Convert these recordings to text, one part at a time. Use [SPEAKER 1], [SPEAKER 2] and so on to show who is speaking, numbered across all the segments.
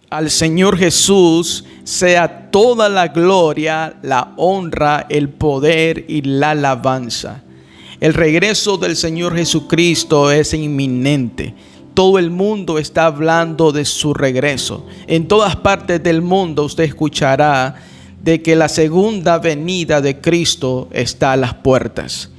[SPEAKER 1] Al Señor Jesús sea toda la gloria, la honra, el poder y la alabanza. El regreso del Señor Jesucristo es inminente. Todo el mundo está hablando de su regreso. En todas partes del mundo usted escuchará de que la segunda venida de Cristo está a las puertas.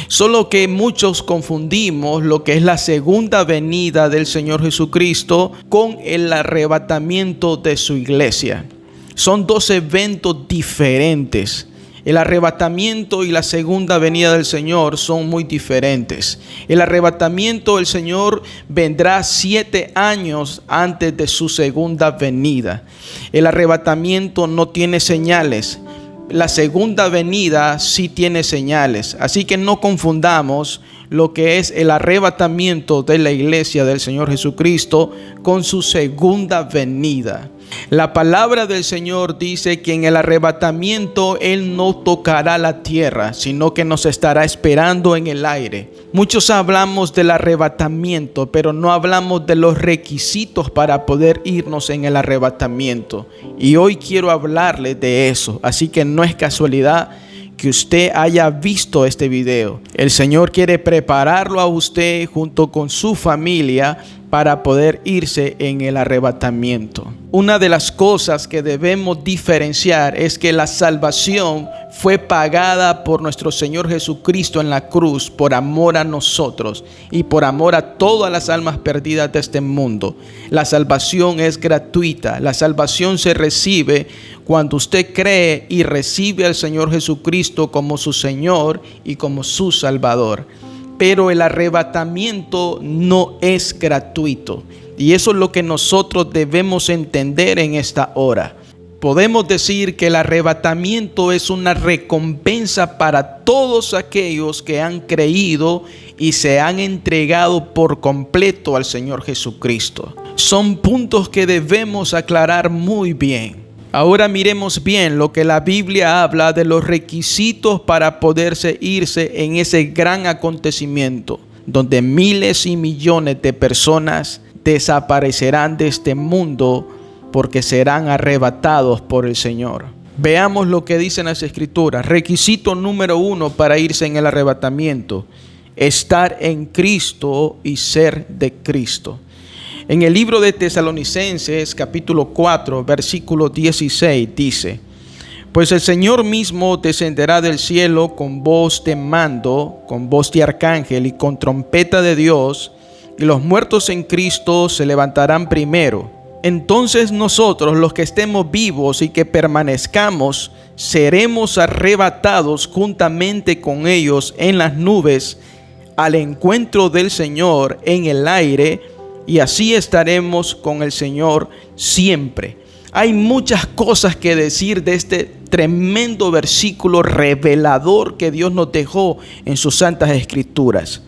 [SPEAKER 1] Solo que muchos confundimos lo que es la segunda venida del Señor Jesucristo con el arrebatamiento de su iglesia. Son dos eventos diferentes. El arrebatamiento y la segunda venida del Señor son muy diferentes. El arrebatamiento del Señor vendrá 7 años antes de su segunda venida. El arrebatamiento no tiene señales. La segunda venida sí tiene señales. Así que no confundamos lo que es el arrebatamiento de la iglesia del Señor Jesucristo con su segunda venida. La palabra del Señor dice que en el arrebatamiento Él no tocará la tierra, sino que nos estará esperando en el aire. Muchos hablamos del arrebatamiento, pero no hablamos de los requisitos para poder irnos en el arrebatamiento. Y hoy quiero hablarles de eso, así que no es casualidad que usted haya visto este video. El Señor quiere prepararlo a usted junto con su familia para poder irse en el arrebatamiento. Una de las cosas que debemos diferenciar es que la salvación fue pagada por nuestro Señor Jesucristo en la cruz por amor a nosotros y por amor a todas las almas perdidas de este mundo. La salvación es gratuita. La salvación se recibe cuando usted cree y recibe al Señor Jesucristo como su Señor y como su Salvador. Pero el arrebatamiento no es gratuito. Y eso es lo que nosotros debemos entender en esta hora. Podemos decir que el arrebatamiento es una recompensa para todos aquellos que han creído y se han entregado por completo al Señor Jesucristo. Son puntos que debemos aclarar muy bien. Ahora miremos bien lo que la Biblia habla de los requisitos para poderse irse en ese gran acontecimiento, donde miles y millones de personas desaparecerán de este mundo porque serán arrebatados por el Señor. Veamos lo que dicen las Escrituras. Requisito número 1 para irse en el arrebatamiento: estar en Cristo y ser de Cristo. En el libro de Tesalonicenses, capítulo 4, versículo 16, dice: Pues el Señor mismo descenderá del cielo con voz de mando, con voz de arcángel y con trompeta de Dios, y los muertos en Cristo se levantarán primero. Entonces nosotros, los que estemos vivos y que permanezcamos, seremos arrebatados juntamente con ellos en las nubes al encuentro del Señor en el aire, y así estaremos con el Señor siempre. Hay muchas cosas que decir de este tremendo versículo revelador que Dios nos dejó en sus santas escrituras.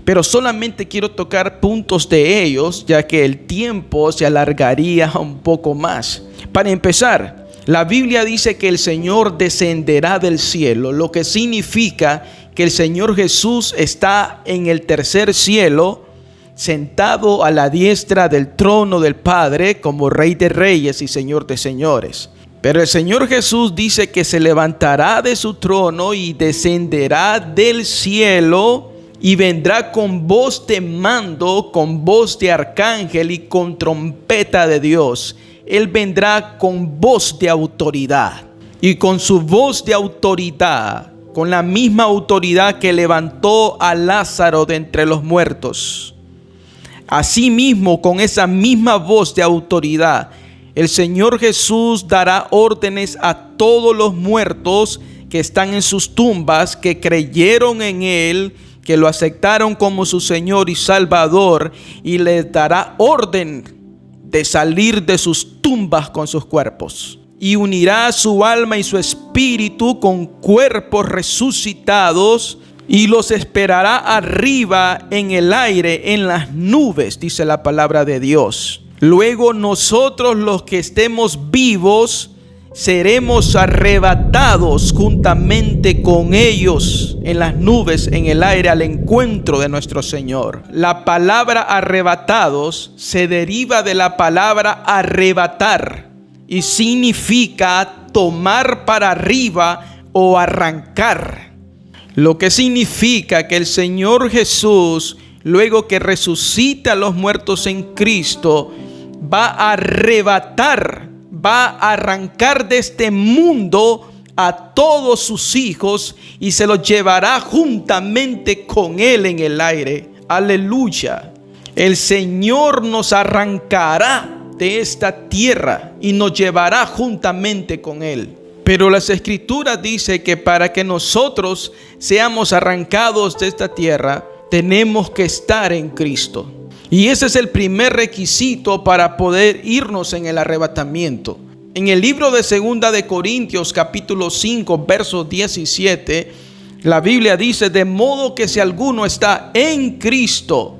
[SPEAKER 1] Pero solamente quiero tocar puntos de ellos, ya que el tiempo se alargaría un poco más. Para empezar, la Biblia dice que el Señor descenderá del cielo, lo que significa que el Señor Jesús está en el tercer cielo, sentado a la diestra del trono del Padre como Rey de Reyes y Señor de Señores. Pero el Señor Jesús dice que se levantará de su trono y descenderá del cielo y vendrá con voz de mando, con voz de arcángel y con trompeta de Dios. Él vendrá con voz de autoridad, y con su voz de autoridad, con la misma autoridad que levantó a Lázaro de entre los muertos. Asimismo, con esa misma voz de autoridad, el Señor Jesús dará órdenes a todos los muertos que están en sus tumbas, que creyeron en Él, que lo aceptaron como su Señor y Salvador, y les dará orden de salir de sus tumbas con sus cuerpos. Y unirá su alma y su espíritu con cuerpos resucitados, y los esperará arriba en el aire, en las nubes, dice la palabra de Dios. Luego nosotros, los que estemos vivos seremos arrebatados juntamente con ellos en las nubes, en el aire, al encuentro de nuestro Señor. La palabra arrebatados se deriva de la palabra arrebatar y significa tomar para arriba o arrancar. Lo que significa que el Señor Jesús, luego que resucita a los muertos en Cristo, va a arrebatar, va a arrancar de este mundo a todos sus hijos y se los llevará juntamente con Él en el aire. Aleluya. El Señor nos arrancará de esta tierra y nos llevará juntamente con Él. Pero las Escrituras dicen que para que nosotros seamos arrancados de esta tierra, tenemos que estar en Cristo. Y ese es el primer requisito para poder irnos en el arrebatamiento. En el libro de 2 de Corintios capítulo 5 verso 17, la Biblia dice: de modo que si alguno está en Cristo,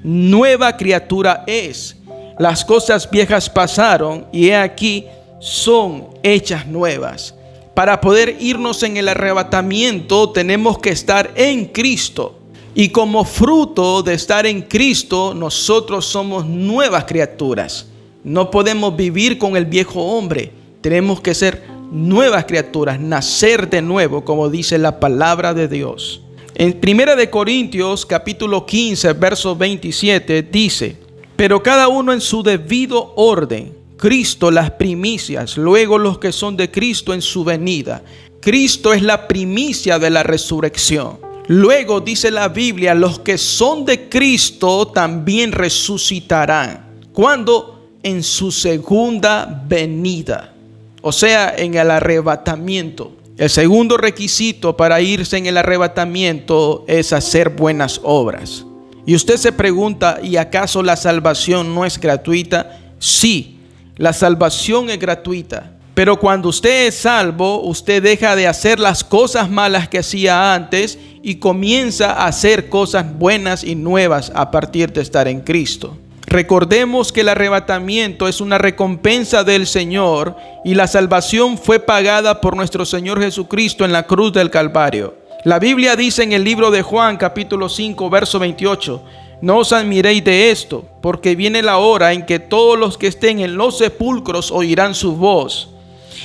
[SPEAKER 1] nueva criatura es. Las cosas viejas pasaron y he aquí son hechas nuevas. Para poder irnos en el arrebatamiento tenemos que estar en Cristo. Y como fruto de estar en Cristo, nosotros somos nuevas criaturas. No podemos vivir con el viejo hombre. Tenemos que ser nuevas criaturas, nacer de nuevo, como dice la palabra de Dios. En 1 de Corintios, capítulo 15, verso 27, dice: pero cada uno en su debido orden, Cristo las primicias, luego los que son de Cristo en su venida. Cristo es la primicia de la resurrección. Luego dice la Biblia: los que son de Cristo también resucitarán. ¿Cuándo? En su segunda venida, o sea, en el arrebatamiento. El segundo requisito para irse en el arrebatamiento es hacer buenas obras. Y usted se pregunta: ¿y acaso la salvación no es gratuita? Sí, la salvación es gratuita. Pero cuando usted es salvo, usted deja de hacer las cosas malas que hacía antes y comienza a hacer cosas buenas y nuevas a partir de estar en Cristo. Recordemos que el arrebatamiento es una recompensa del Señor y la salvación fue pagada por nuestro Señor Jesucristo en la cruz del Calvario. La Biblia dice en el libro de Juan, capítulo 5, verso 28: no os admiréis de esto, porque viene la hora en que todos los que estén en los sepulcros oirán su voz,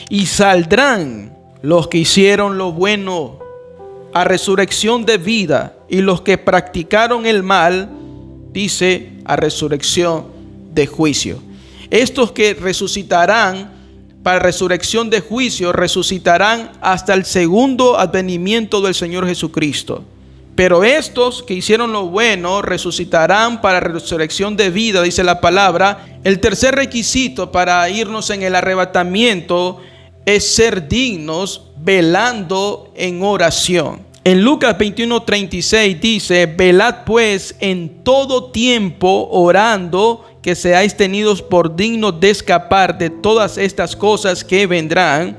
[SPEAKER 1] y saldrán los que hicieron lo bueno a resurrección de vida, y los que practicaron el mal, dice, a resurrección de juicio. Estos que resucitarán para resurrección de juicio, resucitarán hasta el segundo advenimiento del Señor Jesucristo. Pero estos que hicieron lo bueno resucitarán para resurrección de vida, dice la palabra. El tercer requisito para irnos en el arrebatamiento es ser dignos velando en oración. En Lucas 21:36 dice: velad pues en todo tiempo orando, que seáis tenidos por dignos de escapar de todas estas cosas que vendrán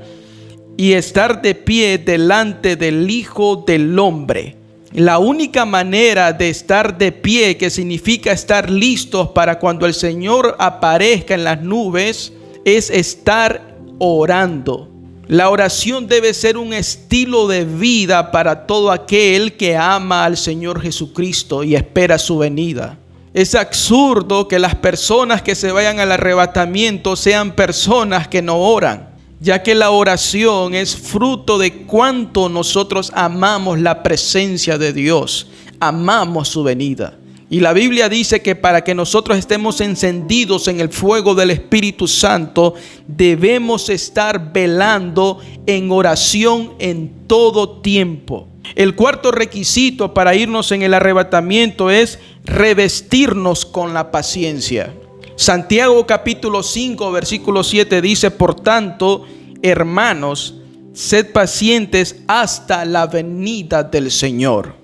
[SPEAKER 1] y estar de pie delante del Hijo del Hombre. La única manera de estar de pie, que significa estar listos para cuando el Señor aparezca en las nubes, es estar orando. La oración debe ser un estilo de vida para todo aquel que ama al Señor Jesucristo y espera su venida. Es absurdo que las personas que se vayan al arrebatamiento sean personas que no oran, ya que la oración es fruto de cuánto nosotros amamos la presencia de Dios, amamos su venida. Y la Biblia dice que para que nosotros estemos encendidos en el fuego del Espíritu Santo, debemos estar velando en oración en todo tiempo. El cuarto requisito para irnos en el arrebatamiento es revestirnos con la paciencia. Santiago capítulo 5 versículo 7 dice: por tanto, hermanos, sed pacientes hasta la venida del Señor.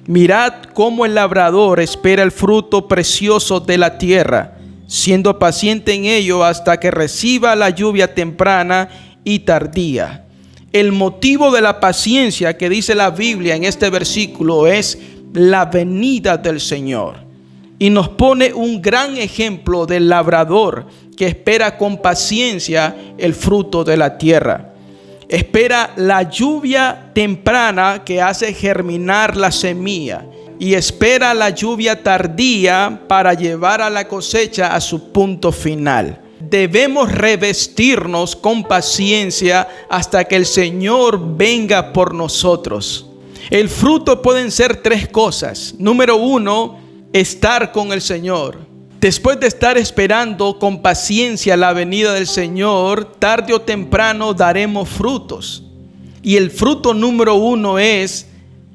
[SPEAKER 1] Mirad cómo el labrador espera el fruto precioso de la tierra, siendo paciente en ello hasta que reciba la lluvia temprana y tardía. El motivo de la paciencia que dice la Biblia en este versículo es la venida del Señor. Y nos pone un gran ejemplo del labrador que espera con paciencia el fruto de la tierra. Espera la lluvia temprana que hace germinar la semilla y espera la lluvia tardía para llevar a la cosecha a su punto final. Debemos revestirnos con paciencia hasta que el Señor venga por nosotros. El fruto pueden ser tres cosas. Número uno, estar con el Señor. Después de estar esperando con paciencia la venida del Señor, tarde o temprano daremos frutos. Y el fruto número uno es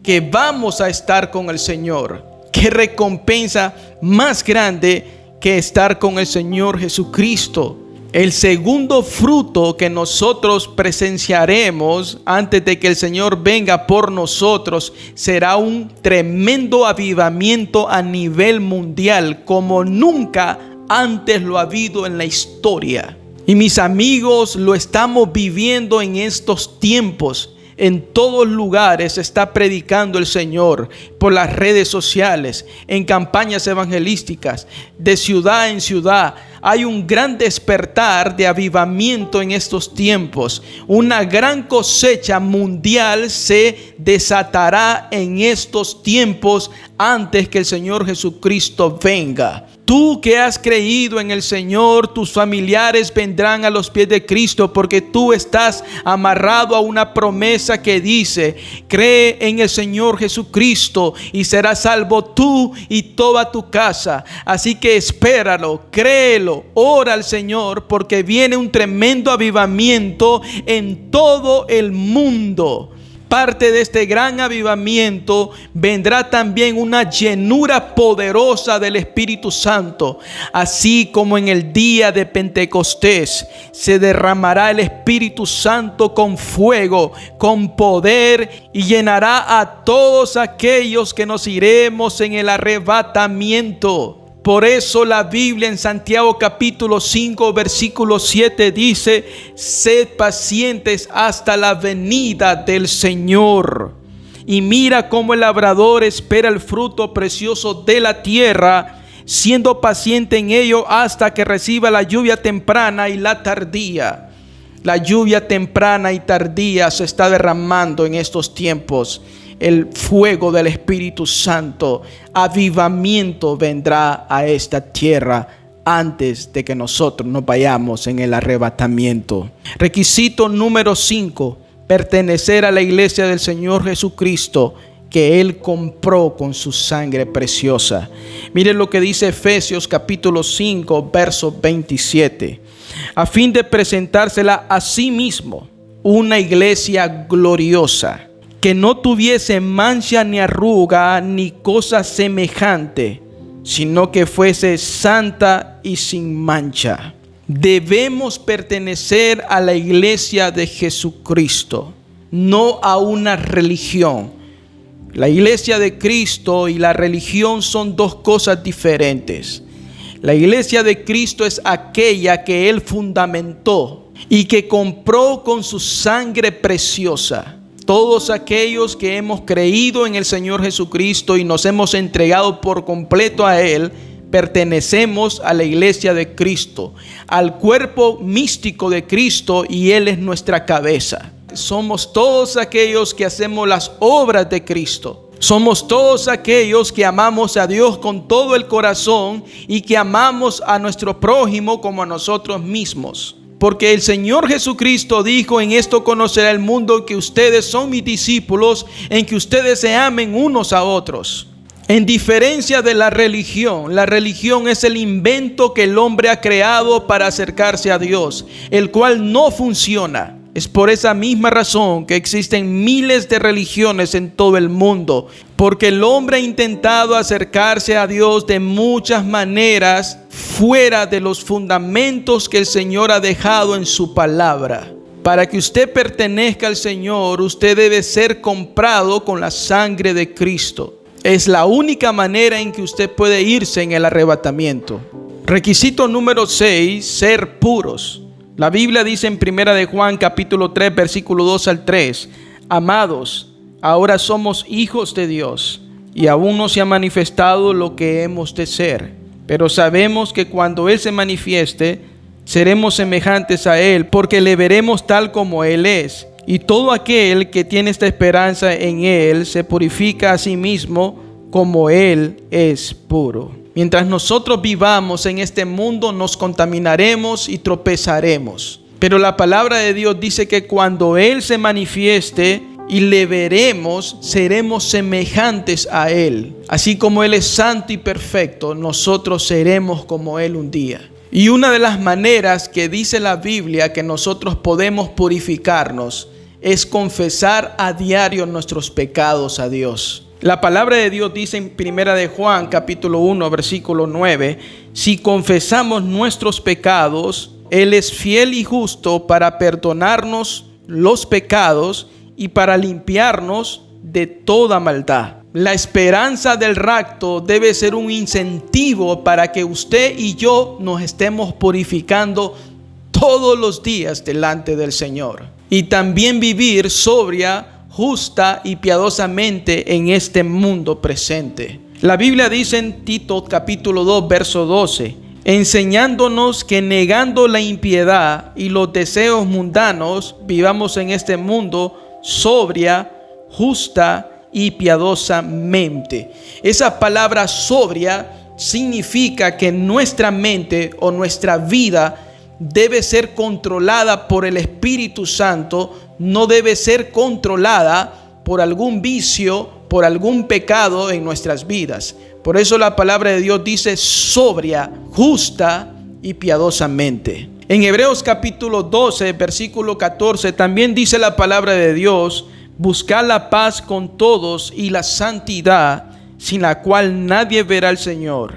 [SPEAKER 1] que vamos a estar con el Señor. ¿Qué recompensa más grande que estar con el Señor Jesucristo? El segundo fruto que nosotros presenciaremos antes de que el Señor venga por nosotros será un tremendo avivamiento a nivel mundial como nunca antes lo ha habido en la historia. Y mis amigos, lo estamos viviendo en estos tiempos. En todos lugares está predicando el Señor, por las redes sociales, en campañas evangelísticas, de ciudad en ciudad. Hay un gran despertar de avivamiento en estos tiempos. Una gran cosecha mundial se desatará en estos tiempos antes que el Señor Jesucristo venga. Tú que has creído en el Señor, tus familiares vendrán a los pies de Cristo porque tú estás amarrado a una promesa que dice: cree en el Señor Jesucristo y serás salvo tú y toda tu casa. Así que espéralo, créelo, ora al Señor porque viene un tremendo avivamiento en todo el mundo. Parte de este gran avivamiento vendrá también una llenura poderosa del Espíritu Santo. Así como en el día de Pentecostés se derramará el Espíritu Santo con fuego, con poder, y llenará a todos aquellos que nos iremos en el arrebatamiento. Por eso la Biblia en Santiago capítulo 5 versículo 7 dice: sed pacientes hasta la venida del Señor. Y mira cómo el labrador espera el fruto precioso de la tierra, siendo paciente en ello hasta que reciba la lluvia temprana y la tardía. La lluvia temprana y tardía se está derramando en estos tiempos. El fuego del Espíritu Santo, avivamiento vendrá a esta tierra antes de que nosotros nos vayamos en el arrebatamiento. Requisito número 5, pertenecer a la iglesia del Señor Jesucristo, que Él compró con su sangre preciosa. Miren lo que dice Efesios capítulo 5, verso 27. A fin de presentársela a sí mismo, una iglesia gloriosa, que no tuviese mancha ni arruga ni cosa semejante, sino que fuese santa y sin mancha. Debemos pertenecer a la iglesia de Jesucristo, no a una religión. La iglesia de Cristo y la religión son dos cosas diferentes. La iglesia de Cristo es aquella que Él fundamentó y que compró con su sangre preciosa. Todos aquellos que hemos creído en el Señor Jesucristo y nos hemos entregado por completo a Él, pertenecemos a la iglesia de Cristo, al cuerpo místico de Cristo, y Él es nuestra cabeza. Somos todos aquellos que hacemos las obras de Cristo. Somos todos aquellos que amamos a Dios con todo el corazón y que amamos a nuestro prójimo como a nosotros mismos. Porque el Señor Jesucristo dijo: en esto conocerá el mundo que ustedes son mis discípulos, en que ustedes se amen unos a otros. En diferencia de la religión es el invento que el hombre ha creado para acercarse a Dios, el cual no funciona. Es por esa misma razón que existen miles de religiones en todo el mundo, porque el hombre ha intentado acercarse a Dios de muchas maneras fuera de los fundamentos que el Señor ha dejado en su palabra. Para que usted pertenezca al Señor, usted debe ser comprado con la sangre de Cristo. Es la única manera en que usted puede irse en el arrebatamiento. Requisito número 6, ser puros. La Biblia dice en 1 de Juan capítulo 3 versículo 2 al 3: amados, ahora somos hijos de Dios y aún no se ha manifestado lo que hemos de ser, pero sabemos que cuando Él se manifieste, seremos semejantes a Él, porque le veremos tal como Él es. Y todo aquel que tiene esta esperanza en Él se purifica a sí mismo como Él es puro. Mientras nosotros vivamos en este mundo, nos contaminaremos y tropezaremos. Pero la palabra de Dios dice que cuando Él se manifieste y le veremos, seremos semejantes a Él. Así como Él es santo y perfecto, nosotros seremos como Él un día. Y una de las maneras que dice la Biblia que nosotros podemos purificarnos es confesar a diario nuestros pecados a Dios. La palabra de Dios dice en 1 de Juan capítulo 1 versículo 9: si confesamos nuestros pecados, Él es fiel y justo para perdonarnos los pecados y para limpiarnos de toda maldad. La esperanza del rapto debe ser un incentivo para que usted y yo nos estemos purificando todos los días delante del Señor. Y también vivir sobria, justa y piadosamente en este mundo presente. La Biblia dice en Tito capítulo 2 verso 12: enseñándonos que negando la impiedad y los deseos mundanos, vivamos en este mundo sobria, justa y piadosamente. Esa palabra sobria significa que nuestra mente o nuestra vida debe ser controlada por el Espíritu Santo, no debe ser controlada por algún vicio, por algún pecado en nuestras vidas. Por eso la palabra de Dios dice sobria, justa y piadosamente. En Hebreos capítulo 12, versículo 14, también dice la palabra de Dios: buscad la paz con todos y la santidad, sin la cual nadie verá al Señor.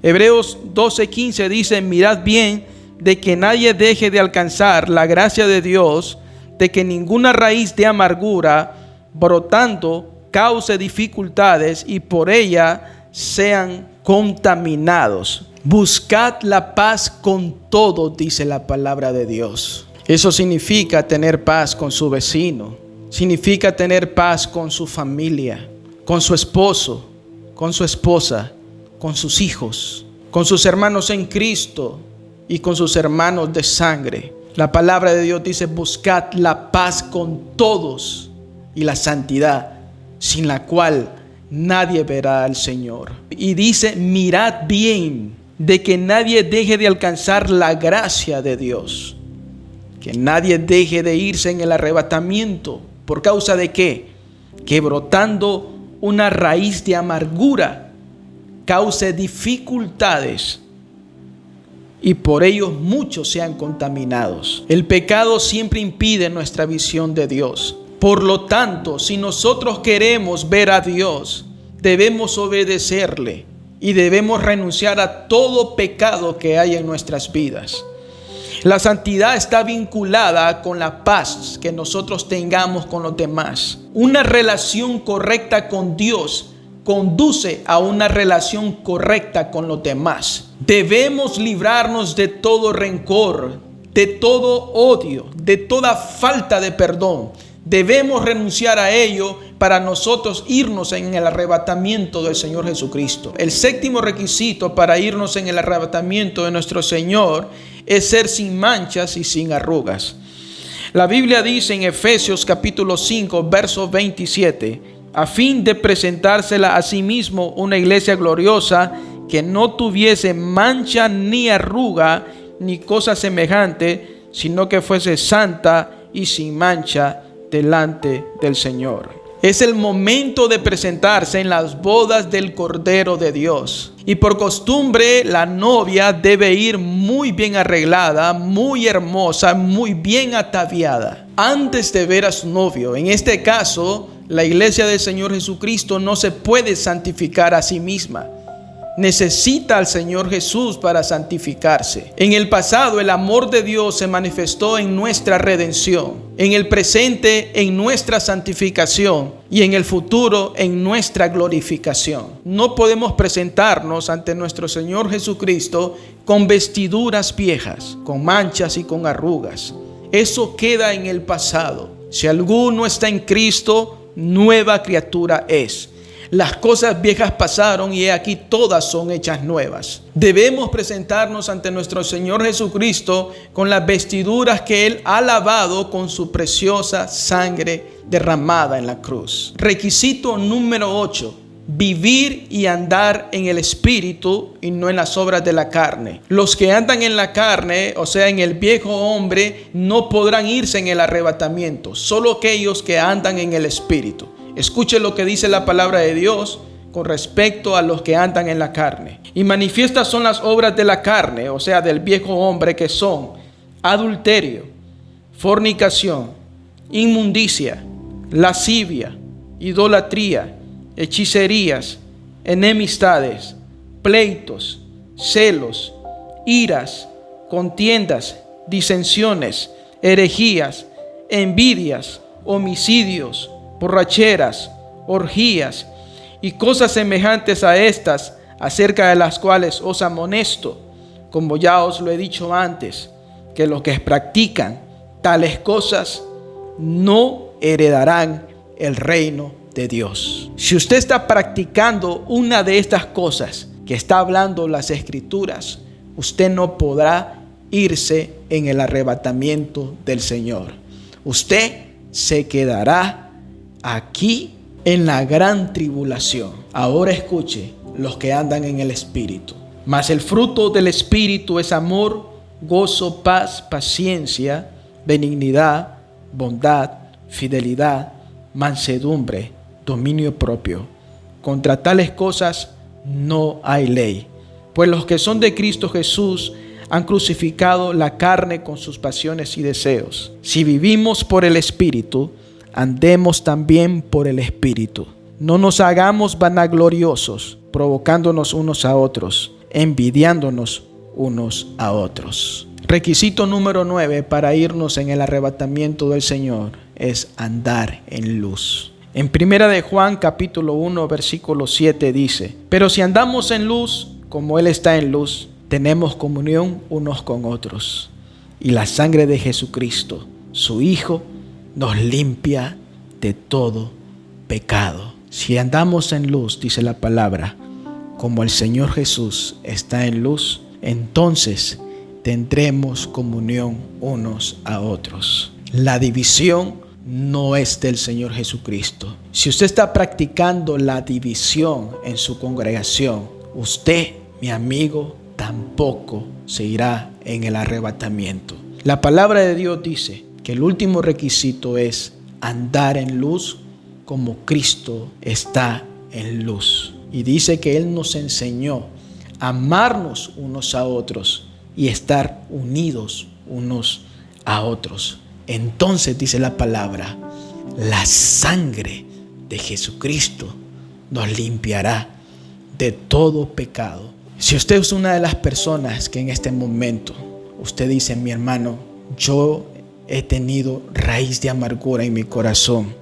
[SPEAKER 1] Hebreos 12:15 dice: mirad bien de que nadie deje de alcanzar la gracia de Dios, de que ninguna raíz de amargura brotando cause dificultades y por ella sean contaminados. Buscad la paz con todos, dice la palabra de Dios. Eso significa tener paz con su vecino, significa tener paz con su familia, con su esposo, con su esposa, con sus hijos, con sus hermanos en Cristo y con sus hermanos de sangre. La palabra de Dios dice: buscad la paz con todos y la santidad, sin la cual nadie verá al Señor. Y dice: mirad bien de que nadie deje de alcanzar la gracia de Dios, que nadie deje de irse en el arrebatamiento. ¿Por causa de qué? Que brotando una raíz de amargura cause dificultades y por ellos muchos sean contaminados. El pecado siempre impide nuestra visión de Dios. Por lo tanto, si nosotros queremos ver a Dios, debemos obedecerle y debemos renunciar a todo pecado que hay en nuestras vidas. La santidad está vinculada con la paz que nosotros tengamos con los demás. Una relación correcta con Dios conduce a una relación correcta con los demás. Debemos librarnos de todo rencor, de todo odio, de toda falta de perdón. Debemos renunciar a ello para nosotros irnos en el arrebatamiento del Señor Jesucristo. El séptimo requisito para irnos en el arrebatamiento de nuestro Señor es ser sin manchas y sin arrugas. La Biblia dice en Efesios capítulo 5, verso 27, a fin de presentársela a sí mismo una iglesia gloriosa, que no tuviese mancha ni arruga ni cosa semejante, sino que fuese santa y sin mancha delante del Señor. Es el momento de presentarse en las bodas del Cordero de Dios. Y por costumbre, la novia debe ir muy bien arreglada, muy hermosa, muy bien ataviada, antes de ver a su novio. En este caso, la iglesia del Señor Jesucristo no se puede santificar a sí misma. Necesita al Señor Jesús para santificarse. En el pasado, el amor de Dios se manifestó en nuestra redención. En el presente, en nuestra santificación. Y en el futuro, en nuestra glorificación. No podemos presentarnos ante nuestro Señor Jesucristo con vestiduras viejas, con manchas y con arrugas. Eso queda en el pasado. Si alguno está en Cristo, nueva criatura es. Las cosas viejas pasaron y he aquí todas son hechas nuevas. Debemos presentarnos ante nuestro Señor Jesucristo con las vestiduras que Él ha lavado con su preciosa sangre derramada en la cruz. Requisito número 8. Vivir y andar en el Espíritu y no en las obras de la carne. Los que andan en la carne, o sea, en el viejo hombre, no podrán irse en el arrebatamiento. Solo aquellos que andan en el Espíritu. Escuche lo que dice la palabra de Dios con respecto a los que andan en la carne. Y manifiestas son las obras de la carne, o sea, del viejo hombre, que son adulterio, fornicación, inmundicia, lascivia, idolatría, hechicerías, enemistades, pleitos, celos, iras, contiendas, disensiones, herejías, envidias, homicidios, borracheras, orgías y cosas semejantes a estas, acerca de las cuales os amonesto, como ya os lo he dicho antes, que los que practican tales cosas no heredarán el reino de Dios. Si usted está practicando una de estas cosas que está hablando las Escrituras, usted no podrá irse en el arrebatamiento del Señor. Usted se quedará aquí en la gran tribulación. Ahora escuche los que andan en el Espíritu. Mas el fruto del Espíritu es amor, gozo, paz, paciencia, benignidad, bondad, fidelidad, mansedumbre, dominio propio. Contra tales cosas no hay ley. Pues los que son de Cristo Jesús han crucificado la carne con sus pasiones y deseos. Si vivimos por el Espíritu, andemos también por el Espíritu. No nos hagamos vanagloriosos, provocándonos unos a otros, envidiándonos unos a otros. Requisito número 9 para irnos en el arrebatamiento del Señor es andar en luz. En 1 de Juan capítulo 1 versículo 7 dice: pero si andamos en luz, como Él está en luz, tenemos comunión unos con otros. Y la sangre de Jesucristo, su Hijo, nos limpia de todo pecado. Si andamos en luz, dice la palabra, como el Señor Jesús está en luz, entonces tendremos comunión unos a otros. La división no es del Señor Jesucristo. Si usted está practicando la división en su congregación, usted, mi amigo, tampoco se irá en el arrebatamiento. La palabra de Dios dice que el último requisito es andar en luz como Cristo está en luz. Y dice que Él nos enseñó a amarnos unos a otros y estar unidos unos a otros. Entonces dice la palabra, la sangre de Jesucristo nos limpiará de todo pecado. Si usted es una de las personas que en este momento usted dice: mi hermano, yo he tenido raíz de amargura en mi corazón,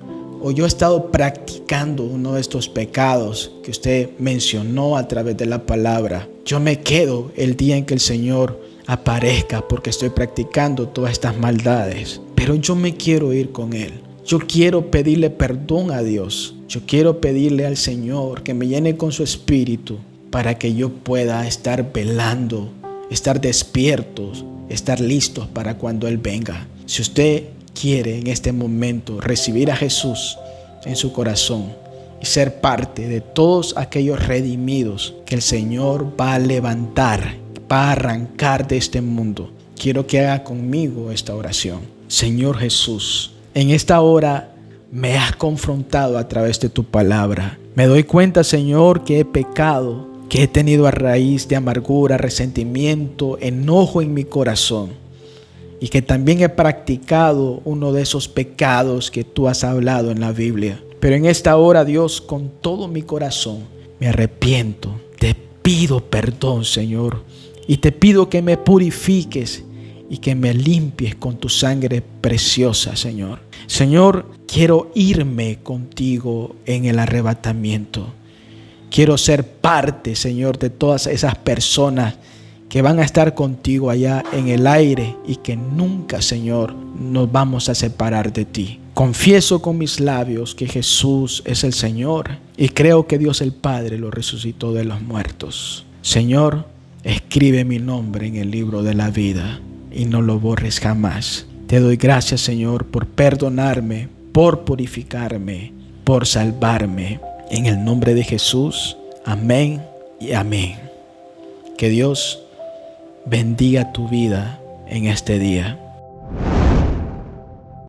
[SPEAKER 1] o yo he estado practicando uno de estos pecados que usted mencionó a través de la palabra, yo me quedo el día en que el Señor aparezca porque estoy practicando todas estas maldades, pero yo me quiero ir con Él. Yo quiero pedirle perdón a Dios. Yo quiero pedirle al Señor que me llene con su Espíritu para que yo pueda estar velando, estar despiertos, estar listos para cuando Él venga. Si usted quiere en este momento recibir a Jesús en su corazón y ser parte de todos aquellos redimidos que el Señor va a levantar, va a arrancar de este mundo, quiero que haga conmigo esta oración. Señor Jesús, en esta hora me has confrontado a través de tu palabra. Me doy cuenta, Señor, que he pecado, que he tenido a raíz de amargura, resentimiento, enojo en mi corazón, y que también he practicado uno de esos pecados que tú has hablado en la Biblia. Pero en esta hora, Dios, con todo mi corazón, me arrepiento. Te pido perdón, Señor, y te pido que me purifiques y que me limpies con tu sangre preciosa, Señor. Señor, quiero irme contigo en el arrebatamiento. Quiero ser parte, Señor, de todas esas personas que van a estar contigo allá en el aire y que nunca, Señor, nos vamos a separar de ti. Confieso con mis labios que Jesús es el Señor y creo que Dios el Padre lo resucitó de los muertos. Señor, escribe mi nombre en el libro de la vida y no lo borres jamás. Te doy gracias, Señor, por perdonarme, por purificarme, por salvarme. En el nombre de Jesús, amén y amén. Que Dios bendiga tu vida en este día.